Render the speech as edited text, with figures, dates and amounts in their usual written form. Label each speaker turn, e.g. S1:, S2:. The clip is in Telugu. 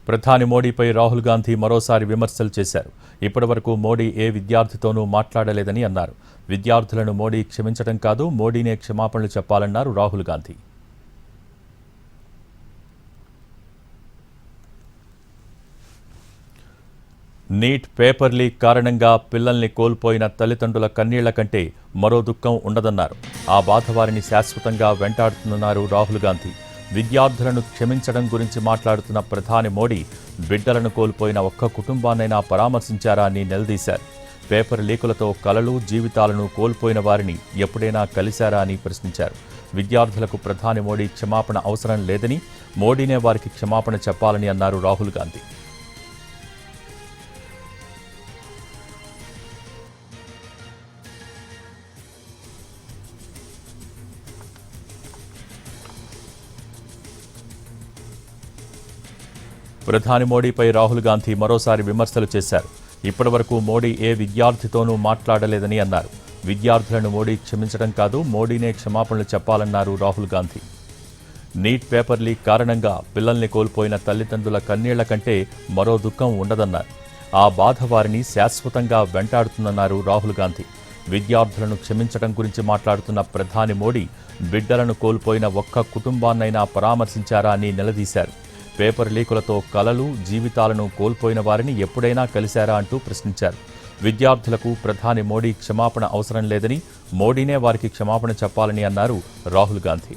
S1: ప్రధాని మోడీపై రాహుల్ గాంధీ మరోసారి విమర్శలు చేశారు. ఇప్పటివరకు మోడీ ఏ విద్యార్థితోనూ మాట్లాడలేదని అన్నారు. విద్యార్థులను మోడీ క్షమించడం కాదు, మోడీనే క్షమాపణలు చెప్పాలన్నారు Rahul Gandhi. NEET paper leak కారణంగా పిల్లల్ని కోల్పోయిన తల్లిదండ్రుల కన్నీళ్ల కంటే మరో దుఃఖం ఉండదన్నారు. ఆ బాధ వారిని శాశ్వతంగా వెంటాడుతుందన్నారు రాహుల్ గాంధీ. విద్యార్థులను క్షమించడం గురించి మాట్లాడుతున్న ప్రధాని మోడీ బిడ్డలను కోల్పోయిన ఒక్క కుటుంబాన్నైనా పరామర్శించారా అని నిలదీశారు. పేపర్ లీకులతో కలలు, జీవితాలను కోల్పోయిన వారిని ఎప్పుడైనా కలిశారా అని ప్రశ్నించారు. విద్యార్థులకు ప్రధాని మోడీ క్షమాపణ అవసరం లేదని, మోడీనే వారికి క్షమాపణ చెప్పాలని అన్నారు రాహుల్ గాంధీ. ప్రధాని మోడీపై రాహుల్ గాంధీ మరోసారి విమర్శలు చేశారు. ఇప్పటివరకు మోడీ ఏ విద్యార్థితోనూ మాట్లాడలేదని అన్నారు. విద్యార్థులను మోడీ క్షమించడం కాదు, మోడీనే క్షమాపణలు చెప్పాలన్నారు Rahul Gandhi. NEET paper leak కారణంగా పిల్లల్ని కోల్పోయిన తల్లిదండ్రుల కన్నీళ్ల కంటే మరో దుఃఖం ఉండదన్నారు. ఆ బాధ వారిని శాశ్వతంగా వెంటాడుతుందన్నారు రాహుల్ గాంధీ. విద్యార్థులను క్షమించడం గురించి మాట్లాడుతున్న ప్రధాని మోడీ బిడ్డలను కోల్పోయిన ఒక్క కుటుంబాన్నైనా పరామర్శించారా అని నిలదీశారు. పేపర్ లీకులతో కలలు, జీవితాలను కోల్పోయిన వారిని ఎప్పుడైనా కలిశారా అంటూ ప్రశ్నించారు. విద్యార్థులకు ప్రధాని మోడీ క్షమాపణ అవసరం లేదని, మోడీనే వారికి క్షమాపణ చెప్పాలని అన్నారు రాహుల్ గాంధీ.